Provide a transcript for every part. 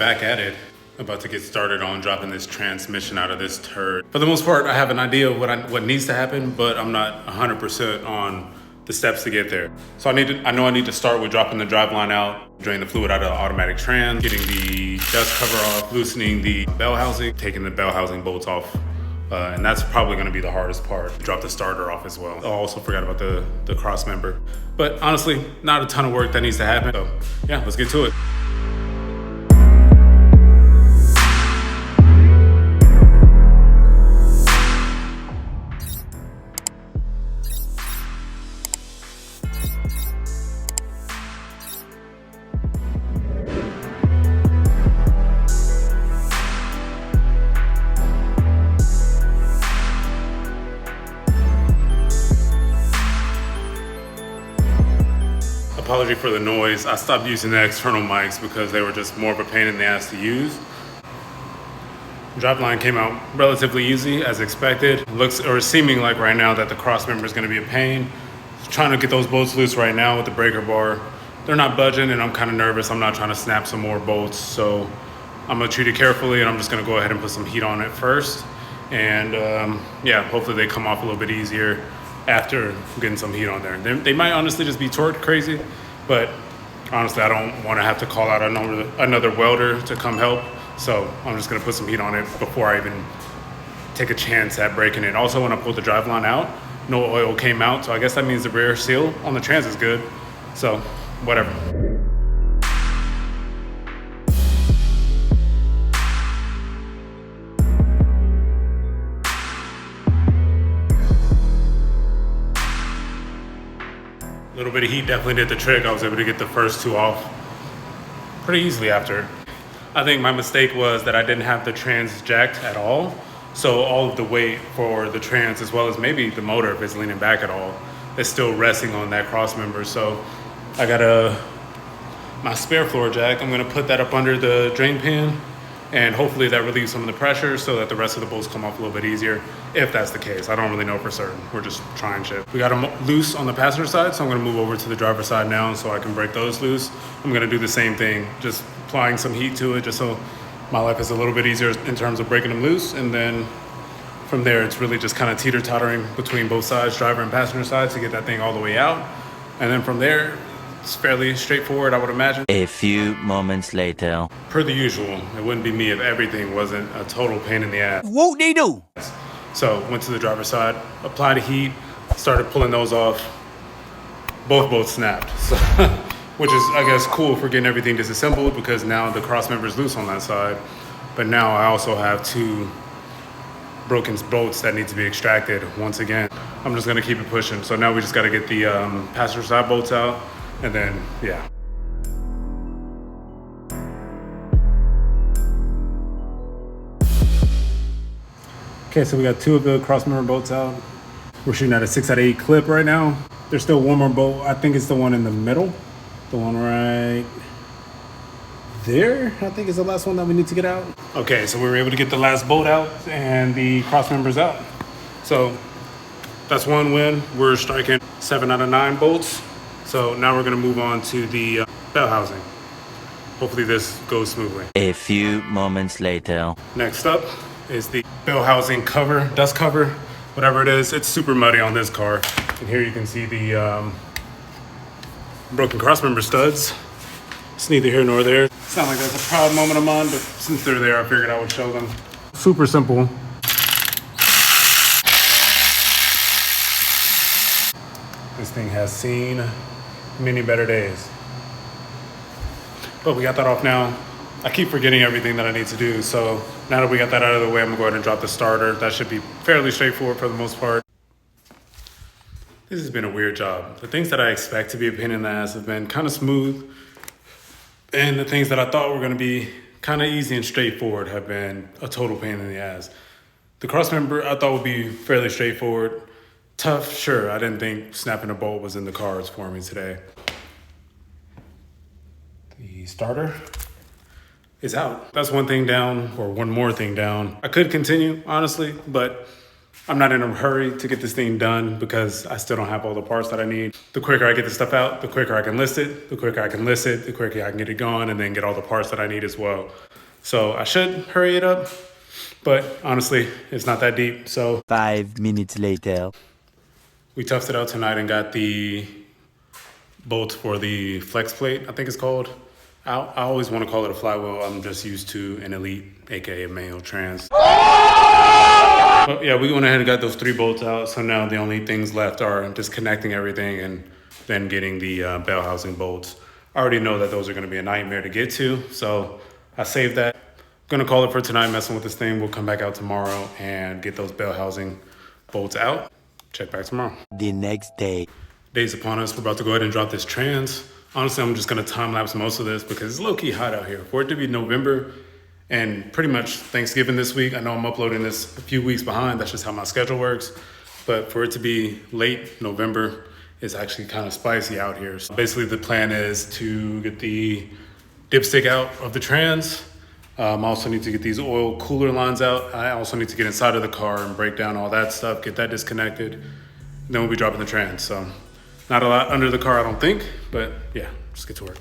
back at it. About to get started on dropping this transmission out of this turd. For the most part, I have an idea of what needs to happen, but I'm not 100% on the steps to get there. So I know I need to start with dropping the driveline out, drain the fluid out of the automatic trans, getting the dust cover off, loosening the bell housing, taking the bell housing bolts off. And that's probably gonna be the hardest part. Drop the starter off as well. I also forgot about the crossmember. But honestly, not a ton of work that needs to happen. So yeah, let's get to it. Apology for the noise. I stopped using the external mics because they were just more of a pain in the ass to use. Driveline came out relatively easy as expected. Seeming like right now that the crossmember is going to be a pain. Trying to get those bolts loose right now with the breaker bar. They're not budging and I'm kind of nervous. I'm not trying to snap some more bolts, so I'm going to treat it carefully and I'm just going to go ahead and put some heat on it first. And yeah, hopefully they come off a little bit easier after getting some heat on there. They might honestly just be torqued crazy, but honestly I don't want to have to call out another welder to come help, so I'm just going to put some heat on it before I even take a chance at breaking it. Also, when I pulled the driveline out, no oil came out, so I guess that means the rear seal on the trans is good, so whatever. A little bit of heat definitely did the trick. I was able to get the first two off pretty easily after. I think my mistake was that I didn't have the trans jacked at all. So all of the weight for the trans, as well as maybe the motor if it's leaning back at all, is still resting on that crossmember. So I got my spare floor jack. I'm gonna put that up under the drain pan, and hopefully that relieves some of the pressure so that the rest of the bolts come off a little bit easier, if that's the case. I don't really know for certain. We're just trying shit. We got them loose on the passenger side, so I'm gonna move over to the driver's side now so I can break those loose. I'm gonna do the same thing, just applying some heat to it just so my life is a little bit easier in terms of breaking them loose. And then from there, it's really just kind of teeter-tottering between both sides, driver and passenger side, to get that thing all the way out. And then from there, it's fairly straightforward, I would imagine. A few moments later. Per the usual, it wouldn't be me if everything wasn't a total pain in the ass. Whoop they do. So went to the driver's side, applied the heat, started pulling those off. Both bolts snapped, so, which is, I guess, cool for getting everything disassembled because now the crossmember is loose on that side. But now I also have two broken bolts that need to be extracted once again. I'm just gonna keep it pushing. So now we just gotta get the passenger side bolts out. And then, yeah. Okay, so we got two of the crossmember bolts out. We're shooting at a 6/8 clip right now. There's still one more bolt. I think it's the one in the middle. The one right there, I think is the last one that we need to get out. Okay, so we were able to get the last bolt out and the crossmember's out. So that's one win. We're striking 7 out of 9 bolts. So now we're gonna move on to the bell housing. Hopefully this goes smoothly. A few moments later. Next up is the bell housing cover, dust cover, whatever it is. It's super muddy on this car. And here you can see the broken crossmember studs. It's neither here nor there. It's not like that's a proud moment of mine, but since they're there, I figured I would show them. Super simple. This thing has seen many better days. But we got that off now. I keep forgetting everything that I need to do. So now that we got that out of the way, I'm gonna go ahead and drop the starter. That should be fairly straightforward for the most part. This has been a weird job. The things that I expect to be a pain in the ass have been kind of smooth. And the things that I thought were gonna be kind of easy and straightforward have been a total pain in the ass. The crossmember I thought would be fairly straightforward. Tough, sure. I didn't think snapping a bolt was in the cards for me today. The starter is out. That's one thing down, or one more thing down. I could continue, honestly, but I'm not in a hurry to get this thing done because I still don't have all the parts that I need. The quicker I get the stuff out, the quicker I can list it. The quicker I can list it, the quicker I can get it going and then get all the parts that I need as well. So I should hurry it up, but honestly, it's not that deep. So 5 minutes later. we toughed it out tonight and got the bolts for the flex plate, I think it's called. I always want to call it a flywheel. I'm just used to an Elite, aka a manual trans. But yeah, we went ahead and got those 3 bolts out. So now the only things left are disconnecting everything and then getting the bell housing bolts. I already know that those are going to be a nightmare to get to, so I saved that. I'm going to call it for tonight, messing with this thing. We'll come back out tomorrow and get those bell housing bolts out. Check back tomorrow. The next day. Day's upon us. We're about to go ahead and drop this trans. Honestly, I'm just going to time lapse most of this because it's low-key hot out here. For it to be November and pretty much Thanksgiving this week, I know I'm uploading this a few weeks behind. That's just how my schedule works. But for it to be late November, it's actually kind of spicy out here. So basically, the plan is to get the dipstick out of the trans. I also need to get these oil cooler lines out. I also need to get inside of the car and break down all that stuff, get that disconnected. And then we'll be dropping the trans. So not a lot under the car, I don't think, but yeah, just get to work.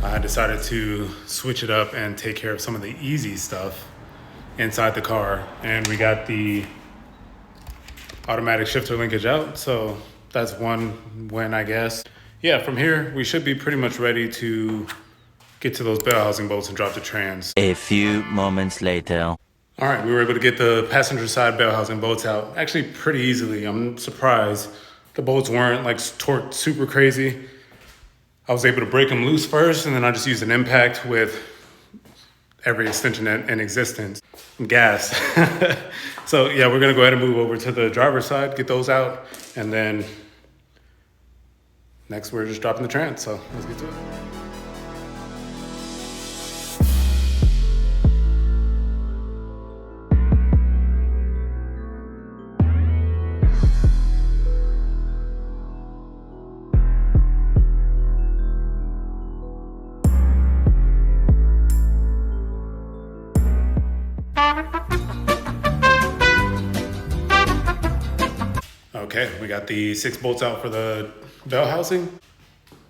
I decided to switch it up and take care of some of the easy stuff inside the car. And we got the automatic shifter linkage out. So that's one win, I guess. Yeah, from here, we should be pretty much ready to get to those bell housing bolts and drop the trans. A few moments later. All right, we were able to get the passenger side bell housing bolts out actually pretty easily. I'm surprised the bolts weren't like torqued super crazy. I was able to break them loose first, and then I just used an impact with every extension in existence. I'm gassed. So yeah, we're gonna go ahead and move over to the driver's side, get those out, and then next we're just dropping the trans, so let's get to it. Okay, we got the 6 bolts out for the bell housing.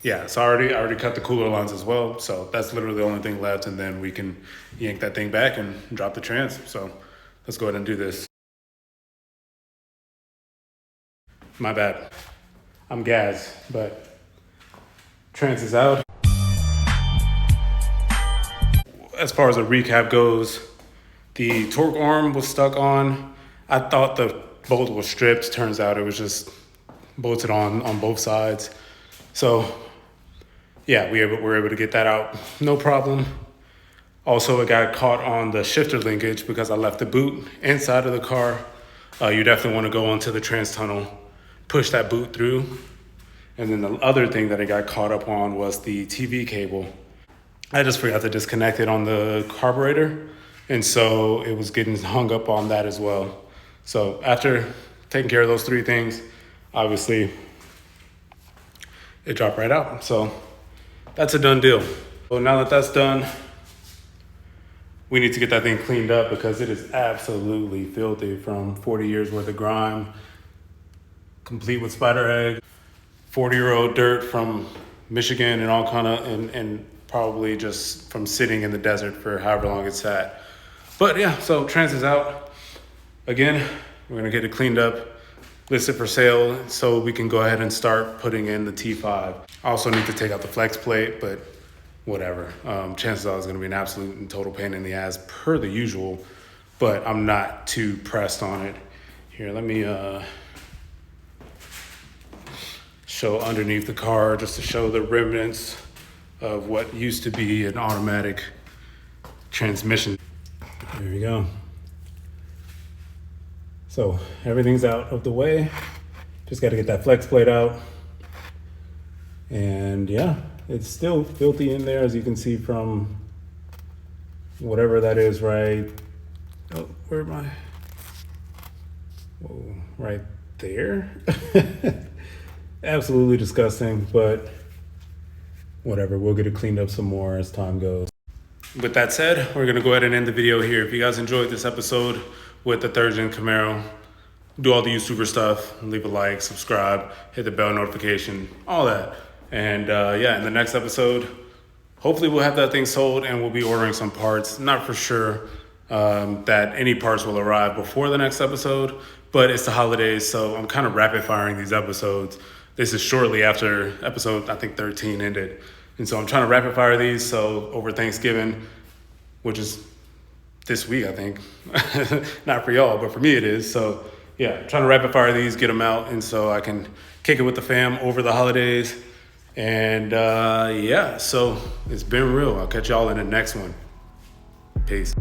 Yeah, so I already cut the cooler lines as well. So that's literally the only thing left, and then we can yank that thing back and drop the trans. So let's go ahead and do this. My bad. I'm gassed, but trans is out. As far as a recap goes, the torque arm was stuck on. I thought the bolt was stripped. Turns out it was just bolted on both sides. So yeah, we were able to get that out, no problem. Also, it got caught on the shifter linkage because I left the boot inside of the car. You definitely want to go onto the trans tunnel, push that boot through. And then the other thing that I got caught up on was the TV cable. I just forgot to disconnect it on the carburetor. And so it was getting hung up on that as well. So after taking care of those 3 things, obviously it dropped right out. So that's a done deal. Well, now that that's done, we need to get that thing cleaned up because it is absolutely filthy from 40 years worth of grime, complete with spider egg, 40-year-old dirt from Michigan and all kind of, and probably just from sitting in the desert for however long it's sat. But yeah, so trans is out. Again, we're gonna get it cleaned up, listed for sale, so we can go ahead and start putting in the T5. I also need to take out the flex plate, but whatever. Chances are it's gonna be an absolute and total pain in the ass per the usual, but I'm not too pressed on it. Here, let me show underneath the car just to show the remnants of what used to be an automatic transmission. There we go. So everything's out of the way. Just got to get that flex plate out. And yeah, it's still filthy in there, as you can see from whatever that is, right? Oh, where am I? Whoa, right there. Absolutely disgusting, but whatever. We'll get it cleaned up some more as time goes. With that said, we're gonna go ahead and end the video here. If you guys enjoyed this episode with the 3rd Gen Camaro, do all the YouTuber stuff, leave a like, subscribe, hit the bell notification, all that. And yeah, in the next episode, hopefully we'll have that thing sold and we'll be ordering some parts. Not for sure that any parts will arrive before the next episode, but it's the holidays, so I'm kind of rapid firing these episodes. This is shortly after episode, I think 13 ended. And so I'm trying to rapid fire these, so over Thanksgiving, which is this week, I think. Not for y'all, but for me it is. So yeah, trying to rapid fire these, get them out, and so I can kick it with the fam over the holidays. And yeah, so it's been real. I'll catch y'all in the next one. Peace.